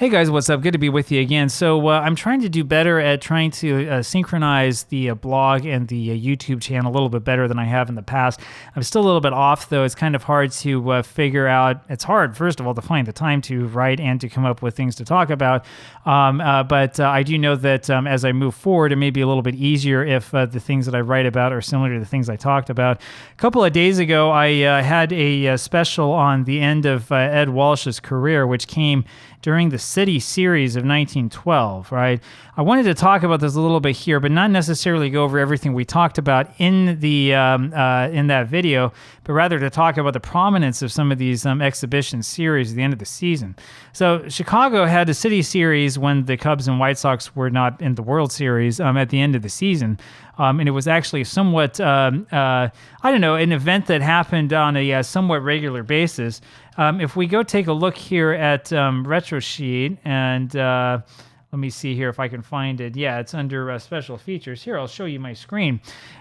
Hey guys, what's up? Good to be with you again. So I'm trying to do better at trying to synchronize the blog and the YouTube channel a little bit better than I have in the past. I'm still a little bit off, though. It's kind of hard to figure out. It's hard, first of all, to find the time to write and to come up with things to talk about. But I do know that as I move forward, it may be a little bit easier if the things that I write about are similar to the things I talked about. A couple of days ago, I had a special on the end of Ed Walsh's career, which came during the City Series of 1912, right? I wanted to talk about this a little bit here, but not necessarily go over everything we talked about in the in that video, but rather to talk about the prominence of some of these exhibition series at the end of the season. So Chicago had a City Series when the Cubs and White Sox were not in the World Series at the end of the season. And it was actually somewhat, I don't know, an event that happened on a somewhat regular basis. If we go take a look here at Retro Sheet, and let me see here if I can find it. Yeah, it's under Special Features. Here, I'll show you my screen.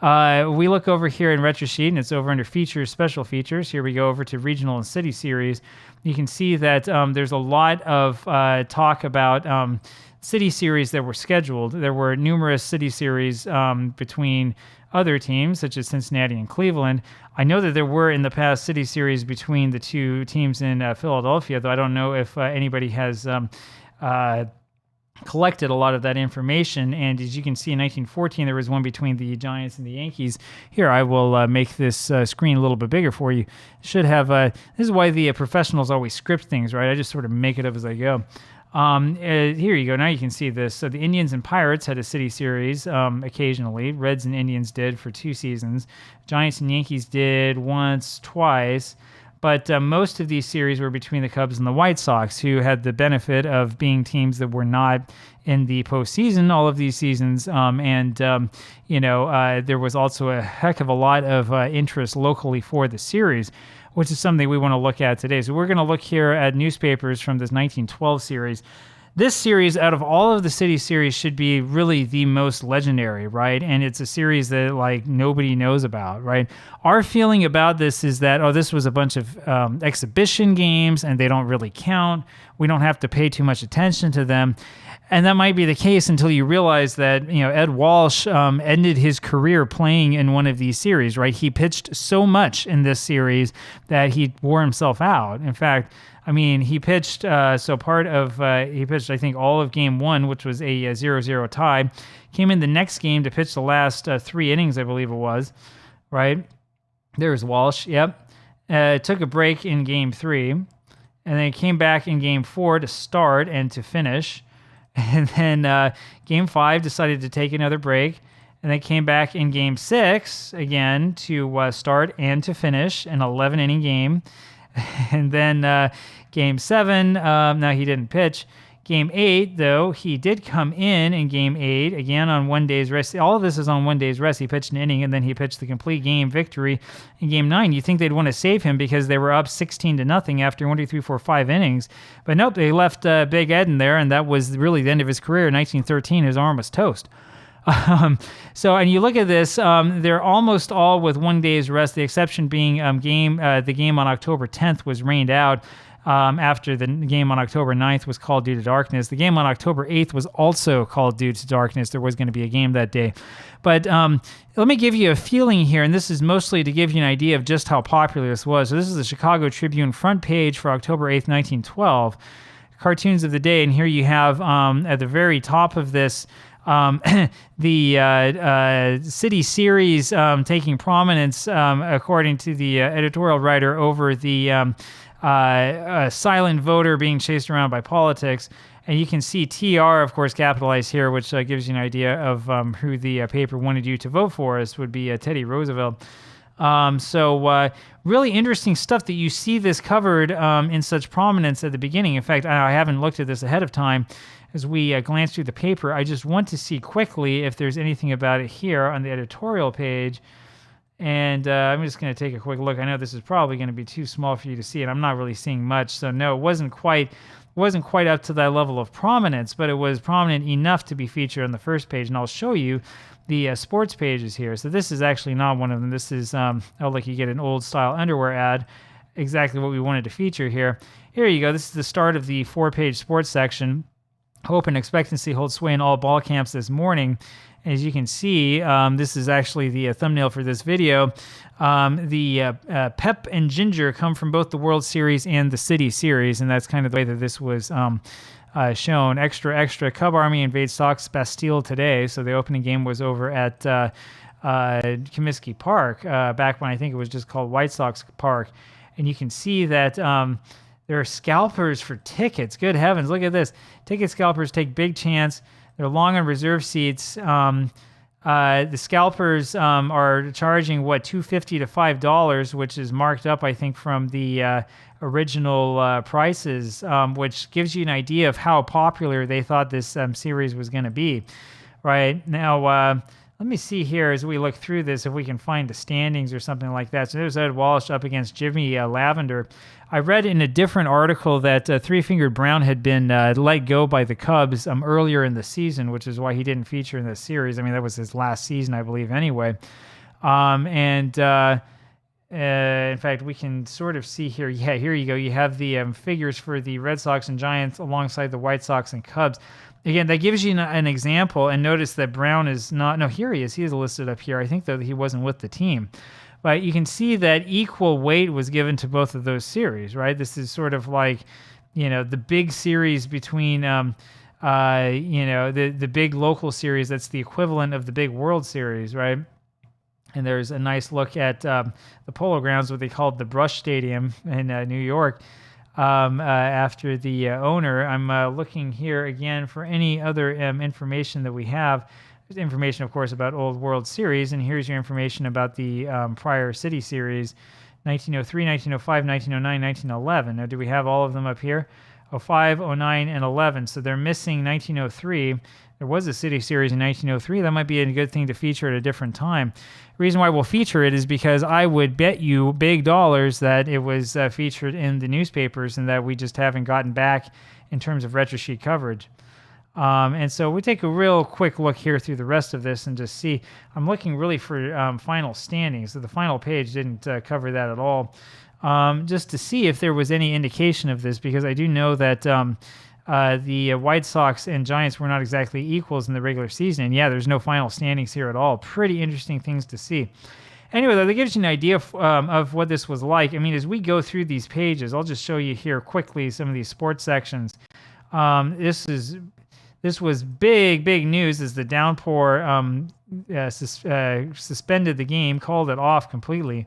We look over here in Retro Sheet, and it's over under Features, Special Features. Here we go over to Regional and City Series. You can see that there's a lot of talk about City Series that were scheduled. There were numerous City Series between other teams, such as Cincinnati and Cleveland. I know that there were in the past City Series between the two teams in Philadelphia, though I don't know if anybody has collected a lot of that information. And as you can see, in 1914, there was one between the Giants and the Yankees. Here, I will make this screen a little bit bigger for you. Should have, this is why the professionals always script things, right? I just sort of make it up as I go. Here you go. Now you can see this. So the Indians and Pirates had a City Series occasionally. Reds and Indians did for 2 seasons. Giants and Yankees did once, twice. But most of these series were between the Cubs and the White Sox, who had the benefit of being teams that were not in the postseason all of these seasons. There was also a heck of a lot of interest locally for the series, which is something we want to look at today. So we're going to look here at newspapers from this 1912 series. This series, out of all of the City Series, should be really the most legendary, right? And it's a series that, like, nobody knows about, right? Our feeling about this is that, this was a bunch of exhibition games, and they don't really count. We don't have to pay too much attention to them. And that might be the case until you realize that, Ed Walsh ended his career playing in one of these series, right? He pitched so much in this series that he wore himself out. In fact, he pitched, he pitched, I think, all of game 1, which was a 0-0 tie. Came in the next game to pitch the last 3 innings, I believe it was, right? There's Walsh, yep. Took a break in game 3, and then came back in game 4 to start and to finish. And then game 5 decided to take another break, and then came back in game 6 again to start and to finish an 11-inning game. And then game 7, now he didn't pitch. Game 8, though, he did come in game 8, again on 1 day's rest. All of this is on 1 day's rest. He pitched an inning, and then he pitched the complete game victory in game 9. You'd think they'd want to save him because they were up 16-0 after 1, 2, 3, 4, 5 innings. But nope, they left Big Ed in there, and that was really the end of his career. In 1913, his arm was toast. And you look at this, they're almost all with 1 day's rest, the exception being the game on October 10th was rained out after the game on October 9th was called due to darkness. The game on October 8th was also called due to darkness. There was going to be a game that day. But let me give you a feeling here, and this is mostly to give you an idea of just how popular this was. So this is the Chicago Tribune front page for October 8th, 1912. Cartoons of the day, and here you have at the very top of this the City Series taking prominence, according to the editorial writer, over the silent voter being chased around by politics. And you can see TR, of course, capitalized here, which gives you an idea of who the paper wanted you to vote for. This would be Teddy Roosevelt. Really interesting stuff that you see this covered in such prominence at the beginning. In fact, I haven't looked at this ahead of time. As we glance through the paper, I just want to see quickly if there's anything about it here on the editorial page. And I'm just going to take a quick look. I know this is probably going to be too small for you to see, and I'm not really seeing much. So no, it wasn't quite up to that level of prominence, but it was prominent enough to be featured on the first page. And I'll show you the sports pages here. So this is actually not one of them. This is, look, you get an old style underwear ad, exactly what we wanted to feature here. here you go. This is the start of the 4-page sports section. Hope and expectancy hold sway in all ball camps this morning. As you can see, this is actually the thumbnail for this video. The pep and ginger come from both the World Series and the City Series, and that's kind of the way that this was shown. Extra, Cub Army invades Sox Bastille today. So the opening game was over at Comiskey Park, back when I think it was just called White Sox Park. And you can see that there are scalpers for tickets. Good heavens, look at this. Ticket scalpers take big chance. They're long on reserve seats. The scalpers are charging, $2.50 to $5, which is marked up, I think, from the original prices, which gives you an idea of how popular they thought this series was going to be. Right now, let me see here as we look through this if we can find the standings or something like that. So there's Ed Walsh up against Jimmy Lavender. I read in a different article that Three-Fingered Brown had been let go by the Cubs earlier in the season, which is why he didn't feature in this series. I mean, that was his last season, I believe, anyway. In fact, we can sort of see here. Yeah, here you go. You have the figures for the Red Sox and Giants alongside the White Sox and Cubs. Again, that gives you an example, and notice that Brown is not... No, here he is. He is listed up here. I think, though, that he wasn't with the team. But you can see that equal weight was given to both of those series, right? This is sort of like, the big series between, the big local series that's the equivalent of the big World Series, right? And there's a nice look at the Polo Grounds, what they called the Brush Stadium in New York. After the owner. I'm looking here again for any other information that we have. There's information, of course, about Old World Series, and here's your information about the prior City Series, 1903, 1905, 1909, 1911. Now, do we have all of them up here? 05, 09, and 11. So they're missing 1903. There was a City Series in 1903. That might be a good thing to feature at a different time. The reason why we'll feature it is because I would bet you big dollars that it was featured in the newspapers and that we just haven't gotten back in terms of retro sheet coverage. And so we take a real quick look here through the rest of this and just see. I'm looking really for final standings. So the final page didn't cover that at all. Just to see if there was any indication of this, because I do know that the White Sox and Giants were not exactly equals in the regular season. And yeah, there's no final standings here at all. Pretty interesting things to see. Anyway, though, that gives you an idea of what this was like. I mean, as we go through these pages, I'll just show you here quickly some of these sports sections. This was big news as the downpour suspended the game, called it off completely.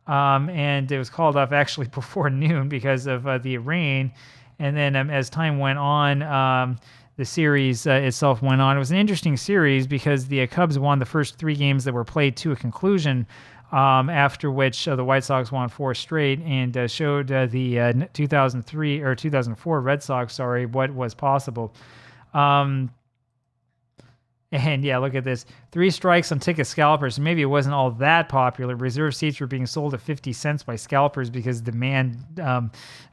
And it was called off actually before noon because of the rain. And then as time went on, the series itself went on. It was an interesting series because the Cubs won the first 3 games that were played to a conclusion, after which the White Sox won 4 straight and showed the 2003 or 2004 Red Sox, what was possible. And yeah, look at this. 3 strikes on ticket scalpers. Maybe it wasn't all that popular. Reserve seats were being sold at 50 cents by scalpers because demand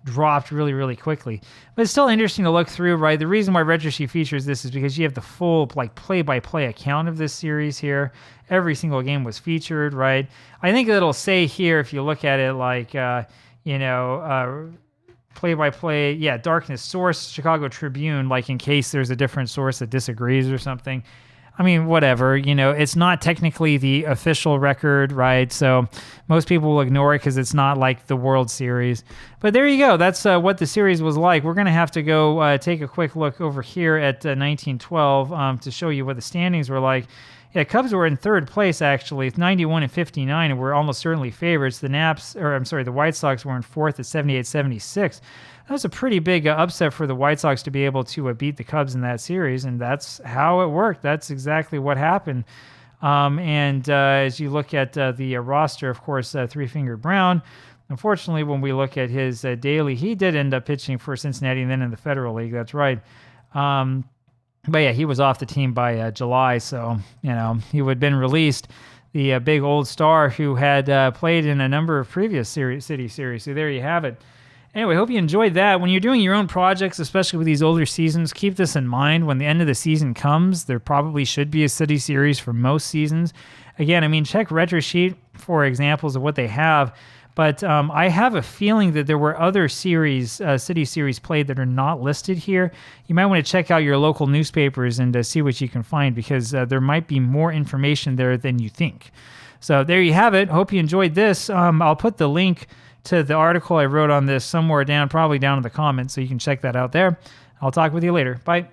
dropped really quickly. But it's still interesting to look through, right? The reason why Retro Sheet features this is because you have the full play-by-play account of this series here. Every single game was featured, right? I think it'll say here, if you look at it, play-by-play, yeah, Darkness source, Chicago Tribune, in case there's a different source that disagrees or something. I mean, whatever, it's not technically the official record, right? So most people will ignore it because it's not like the World Series. But there you go. That's what the series was like. We're going to have to go take a quick look over here at 1912 to show you what the standings were like. Yeah, Cubs were in 3rd place, actually. It's 91 and 59, and we're almost certainly favorites. The White Sox were in 4th at 78-76. That was a pretty big upset for the White Sox to be able to beat the Cubs in that series, and that's how it worked. That's exactly what happened. As you look at the roster, of course, Three-Fingered Brown, unfortunately, when we look at his daily, he did end up pitching for Cincinnati and then in the Federal League. That's right. But yeah, he was off the team by July, so, he would have been released. The big old star who had played in a number of previous City Series. So there you have it. Anyway, hope you enjoyed that. When you're doing your own projects, especially with these older seasons, keep this in mind. When the end of the season comes, there probably should be a City Series for most seasons. Again, check Retro Sheet for examples of what they have. But I have a feeling that there were other series, city series played that are not listed here. You might want to check out your local newspapers and see what you can find, because there might be more information there than you think. So there you have it. Hope you enjoyed this. I'll put the link to the article I wrote on this somewhere down, probably down in the comments, so you can check that out there. I'll talk with you later. Bye.